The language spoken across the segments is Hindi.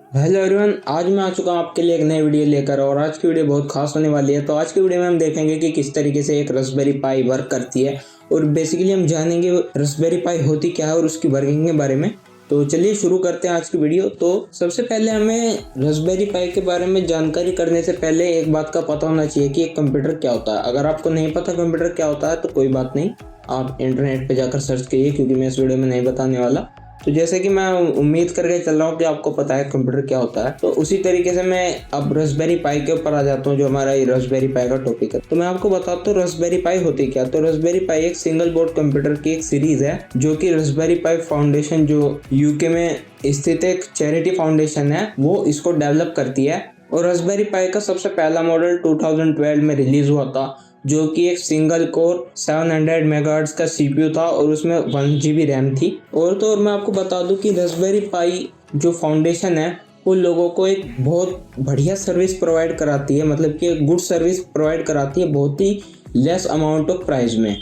हेलो एवरीवन, आज मैं आ चुका हूँ आपके लिए एक नई वीडियो लेकर। और आज की वीडियो बहुत खास होने वाली है। तो आज की वीडियो में हम देखेंगे कि किस तरीके से एक रास्पबेरी पाई वर्क करती है और बेसिकली हम जानेंगे रास्पबेरी पाई होती क्या है और उसकी वर्किंग के बारे में। तो चलिए शुरू करते हैं आज की वीडियो। तो सबसे पहले हमें रास्पबेरी पाई के बारे में जानकारी करने से पहले एक बात का पता होना चाहिए कि एक कंप्यूटर क्या होता है। अगर आपको नहीं पता कंप्यूटर क्या होता है तो कोई बात नहीं, आप इंटरनेट पे जाकर सर्च कीजिए, क्योंकि मैं इस वीडियो में नहीं बताने वाला। तो जैसे कि मैं उम्मीद करके चल रहा हूँ कि आपको पता है कंप्यूटर क्या होता है, तो उसी तरीके से मैं अब रास्पबेरी पाई के ऊपर आ जाता हूँ, जो हमारा ये रास्पबेरी पाई का टॉपिक है। तो मैं आपको बताता हूँ रास्पबेरी पाई होती क्या। तो रास्पबेरी पाई एक सिंगल बोर्ड कंप्यूटर की एक सीरीज है, जो कि रास्पबेरी पाई फाउंडेशन, जो यूके में स्थित एक चैरिटी फाउंडेशन है, वो इसको डेवलप करती है। और रास्पबेरी पाई का सबसे पहला मॉडल 2012 में रिलीज हुआ था, जो कि एक सिंगल कोर 700 मेगाहर्ट्ज का सीपीयू था और उसमें 1 GB रैम थी। और तो और मैं आपको बता दूं कि रास्पबेरी पाई जो फाउंडेशन है वो लोगों को एक बहुत बढ़िया सर्विस प्रोवाइड कराती है, मतलब कि एक गुड सर्विस प्रोवाइड कराती है बहुत ही लेस अमाउंट ऑफ प्राइस में।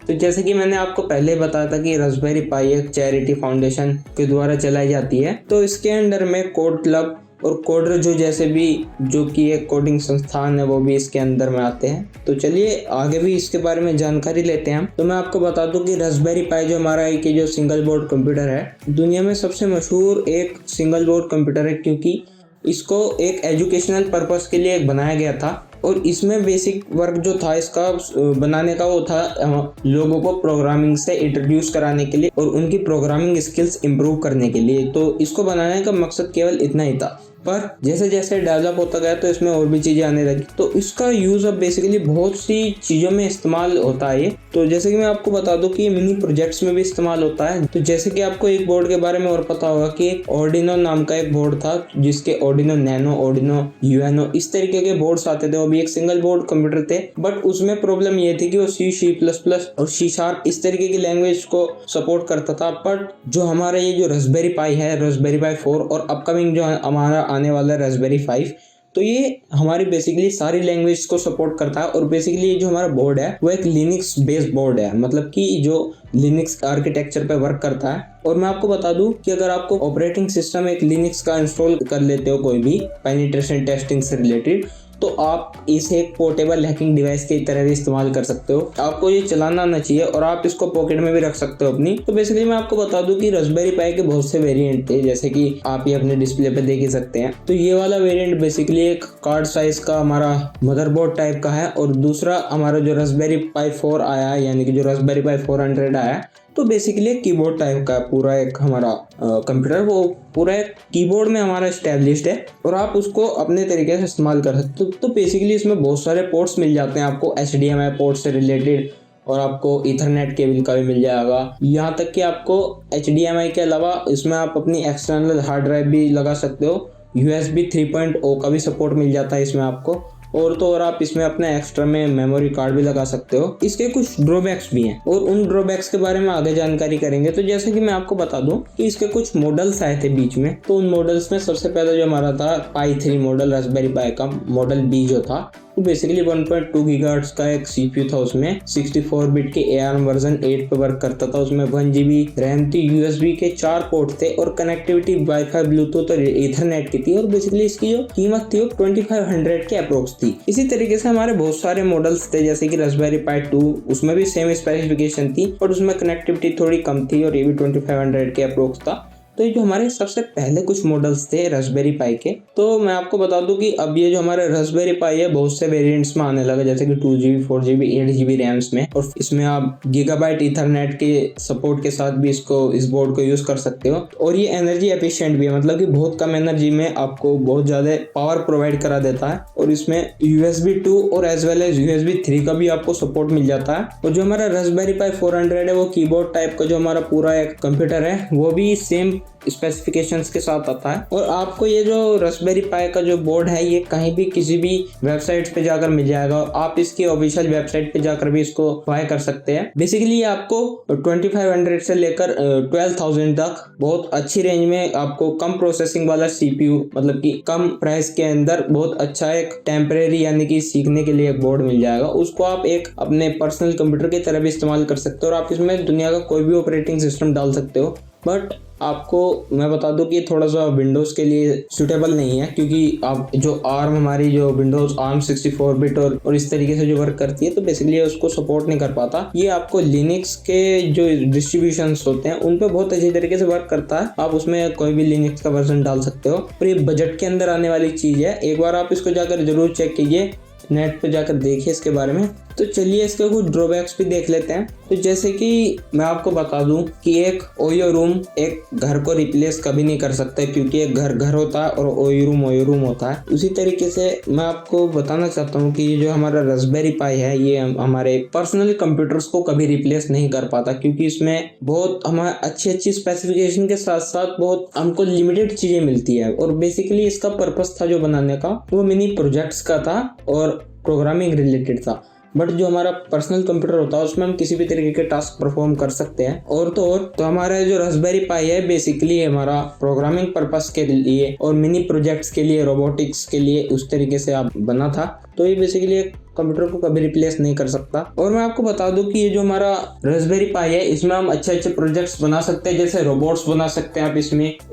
तो जैसे कि मैंने आपको पहले बताया था कि रास्पबेरी पाई एक चैरिटी फाउंडेशन के द्वारा चलाई जाती है। तो इसके अंडर में कोड क्लब और कोडर जैसे भी, जो कि एक कोडिंग संस्थान है, वो भी इसके अंदर में आते हैं। तो चलिए आगे भी इसके बारे में जानकारी लेते हैं हम। तो मैं आपको बता दूं कि रास्पबेरी पाई जो हमारा एक जो सिंगल बोर्ड कंप्यूटर है, दुनिया में सबसे मशहूर एक सिंगल बोर्ड कंप्यूटर है, क्योंकि इसको एक एजुकेशनल पर्पस के लिए बनाया गया था। और इसमें बेसिक वर्क जो था इसका बनाने का, वो था लोगों को प्रोग्रामिंग से इंट्रोड्यूस कराने के लिए और उनकी प्रोग्रामिंग स्किल्स इंप्रूव करने के लिए। तो इसको बनाने का मकसद केवल इतना ही था, पर जैसे जैसे डेवलप होता गया तो इसमें और भी चीज़ें आने लगी। तो इसका यूज़ अब बेसिकली बहुत सी चीज़ों में इस्तेमाल होता है ये। तो जैसे कि मैं आपको बता दूं कि ये मिनी प्रोजेक्ट्स में भी इस्तेमाल होता है। तो जैसे कि आपको एक बोर्ड के बारे में और पता होगा कि एक ऑर्डिनो नाम का एक बोर्ड था, जिसके ऑर्डिनो नैनो, ऑर्डिनो यूएनओ इस तरीके के बोर्ड्स आते थे। वो भी एक सिंगल बोर्ड कंप्यूटर थे, बट उसमें प्रॉब्लम ये थी कि वो C++ और C# इस तरीके की लैंग्वेज को सपोर्ट करता था। बट जो हमारा ये जो रास्पबेरी पाई है, रास्पबेरी पाई 4 और अपकमिंग जो हमारा आने वाला है रास्पबेरी 5, तो ये हमारी बेसिकली सारी लैंग्वेज को सपोर्ट करता है। और बेसिकली जो हमारा बोर्ड है वो एक लिनक्स बेस्ड बोर्ड है, मतलब कि जो लिनक्स आर्किटेक्चर पे वर्क करता है। और मैं आपको बता दूं कि अगर आपको ऑपरेटिंग सिस्टम एक लिनक्स का इंस्टॉल कर लेते हो, कोई भी पेनिट्रेशन टेस्टिंग से रिलेटेड, तो आप इसे एक पोर्टेबल हैकिंग डिवाइस की तरह भी इस्तेमाल कर सकते हो। आपको ये चलाना आना चाहिए और आप इसको पॉकेट में भी रख सकते हो अपनी। तो बेसिकली मैं आपको बता दूं कि रास्पबेरी पाई के बहुत से वेरिएंट थे, जैसे कि आप ये अपने डिस्प्ले पे देख ही सकते हैं। तो ये वाला वेरिएंट बेसिकली एक कार्ड साइज का हमारा मदरबोर्ड टाइप का है, और दूसरा हमारा जो रास्पबेरी पाई 4 आया है, यानी कि जो रास्पबेरी पाई 400 आया है, तो बेसिकली एक कीबोर्ड टाइप का पूरा एक हमारा कंप्यूटर, वो पूरा एक कीबोर्ड में हमारा एस्टेब्लिश्ड है और आप उसको अपने तरीके से इस्तेमाल कर सकते हो। तो बेसिकली इसमें बहुत सारे पोर्ट्स मिल जाते हैं आपको, HDMI पोर्ट से रिलेटेड, और आपको ईथरनेट केबल का भी मिल जाएगा। यहाँ तक कि आपको HDMI के अलावा इसमें आप अपनी एक्सटर्नल हार्ड ड्राइव भी लगा सकते हो। USB 3.0 का भी सपोर्ट मिल जाता है इसमें आपको। और तो और आप इसमें अपने एक्स्ट्रा में मेमोरी कार्ड भी लगा सकते हो। इसके कुछ ड्रॉबैक्स भी हैं और उन ड्रॉबैक्स के बारे में आगे जानकारी करेंगे। तो जैसे कि मैं आपको बता दूं कि इसके कुछ मॉडल्स आए थे बीच में। तो उन मॉडल्स में सबसे पहले जो हमारा था पाई 3 मॉडल, रास्पबेरी पाई का मॉडल बी जो था, तो बेसिकली 1.2 गीगाहर्ट्ज का एक सीपीयू था। उसमें 64 बिट के ARM वर्जन 8 पे वर्क करता था। उसमें 1 GB रैम थी, USB के 4 पोर्ट थे और कनेक्टिविटी वाईफाई, ब्लूटूथ और ईथरनेट की थी। और बेसिकली इसकी जो कीमत थी वो 2500 के अप्रोक्स थी। इसी तरीके से हमारे बहुत सारे मॉडल्स थे, जैसे कि रास्पबेरी पाई 2, उसमें भी सेम स्पेसिफिकेशन थी, बट उसमें कनेक्टिविटी थोड़ी कम थी और ये भी 2500 के अप्रोक्स था। तो ये जो हमारे सबसे पहले कुछ मॉडल्स थे रास्पबेरी पाई के, तो मैं आपको बता दूं कि अब ये जो हमारा रास्पबेरी पाई है बहुत से वेरिएंट्स में आने लगा, जैसे कि 2 GB, 4 GB, 8 GB रैम्स में। और इसमें आप गीगाबाइट ईथरनेट के सपोर्ट के साथ भी इस बोर्ड को यूज कर सकते हो। और ये एनर्जी एफिशिएंट भी है, मतलब कि बहुत कम एनर्जी में आपको बहुत ज्यादा पावर प्रोवाइड करा देता है। और इसमें USB 2 और एज वेल एज USB 3 का भी आपको सपोर्ट मिल जाता है। और जो हमारा रास्पबेरी पाई 400 है, वो कीबोर्ड टाइप का जो हमारा पूरा एक कंप्यूटर है, वो भी सेम स्पेसिफिकेशंस के साथ आता है। और आपको ये जो रास्पबेरी पाई का जो बोर्ड है, ये कहीं भी किसी भी वेबसाइट पे जाकर मिल जाएगा। आप इसकी ऑफिशियल वेबसाइट पे जाकर भी इसको बाय कर सकते हैं। बेसिकली आपको 2500 से लेकर 12,000 तक बहुत अच्छी रेंज में आपको कम प्रोसेसिंग वाला CPU, मतलब कि कम प्राइस के अंदर बहुत अच्छा एक टेम्परेरी यानी कि सीखने के लिए एक बोर्ड मिल जाएगा। उसको आप एक अपने पर्सनल कंप्यूटर की तरह भी इस्तेमाल कर सकते हो और आप इसमें दुनिया का कोई भी ऑपरेटिंग सिस्टम डाल सकते हो। बट आपको मैं बता दूं कि थोड़ा सा विंडोज़ के लिए सूटेबल नहीं है, क्योंकि आप जो आर्म हमारी जो विंडोज़ आर्म 64 बिट और इस तरीके से जो वर्क करती है, तो बेसिकली उसको सपोर्ट नहीं कर पाता। ये आपको लिनक्स के जो डिस्ट्रीब्यूशंस होते हैं उन पे बहुत अच्छी तरीके से वर्क करता है। आप उसमें कोई भी लिनक्स का वर्जन डाल सकते हो और ये बजट के अंदर आने वाली चीज़ है। एक बार आप इसको जाकर जरूर चेक कीजिए, नेट पे जाकर देखिए इसके बारे में। तो चलिए इसके कुछ ड्रॉबैक्स भी देख लेते हैं। तो जैसे कि मैं आपको बता दूं कि एक ओयो रूम एक घर को रिप्लेस कभी नहीं कर सकता, क्योंकि एक घर होता है और ओयो रूम होता है। उसी तरीके से मैं आपको बताना चाहता हूं कि ये जो हमारा रास्पबेरी पाई है, ये हमारे पर्सनल कंप्यूटर्स को कभी रिप्लेस नहीं कर पाता, क्योंकि इसमें बहुत हमारे अच्छी स्पेसिफिकेशन के साथ साथ बहुत हमको लिमिटेड चीजें मिलती है। और बेसिकली इसका पर्पस था जो बनाने का, वो मिनी प्रोजेक्ट्स का था और प्रोग्रामिंग रिलेटेड था। बट जो हमारा पर्सनल कंप्यूटर होता है उसमें हम किसी भी तरीके के टास्क परफॉर्म कर सकते हैं। और तो हमारा जो रास्पबेरी पाई है बेसिकली हमारा प्रोग्रामिंग पर्पस के लिए और मिनी प्रोजेक्ट्स के लिए, रोबोटिक्स के लिए उस तरीके से आप बना था। तो ये बेसिकली कंप्यूटर को कभी रिप्लेस नहीं कर सकता। और मैं आपको बता दूं कि ये जो हमारा रास्पबेरी पाई है इसमें हम अच्छे प्रोजेक्ट्स बना सकते हैं, जैसे रोबोट्स बना सकते हैं आप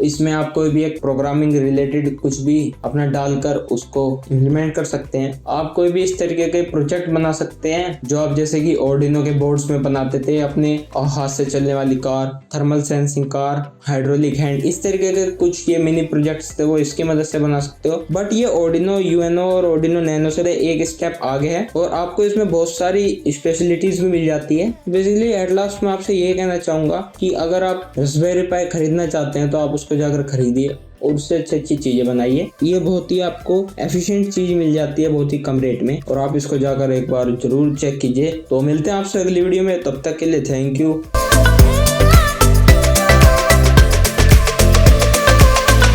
इसमें आप कोई भी एक प्रोग्रामिंग रिलेटेड कुछ भी अपना डालकर उसको इम्प्लीमेंट कर सकते हैं। आप कोई भी इस तरीके के प्रोजेक्ट बना सकते हैं जो आप जैसे कि आर्डिनो के बोर्ड्स में बनाते थे, अपने हाथ से चलने वाली car, thermal sensing car, hydraulic hand, इस तरीके के कुछ ये मिनी प्रोजेक्ट्स थे वो इसकी मदद से बना सकते हो। बट ये आर्डिनो यूएनओ और आर्डिनो नैनो से एक स्टेप आगे है और आपको इसमें बहुत सारी स्पेशलिटीज भी मिल जाती है। बेसिकली एट लास्ट मैं आपसे ये कहना चाहूंगा कि अगर आप रास्पबेरी पाई खरीदना चाहते हैं तो आप उसको जाकर खरीदिए और उससे अच्छी चीजें बनाइए। ये बहुत ही आपको एफिशिएंट चीज मिल जाती है बहुत ही कम रेट में, और आप इसको जाकर एक बार जरूर चेक कीजिए। तो मिलते हैं आपसे अगली वीडियो में, तब तक के लिए थैंक यू।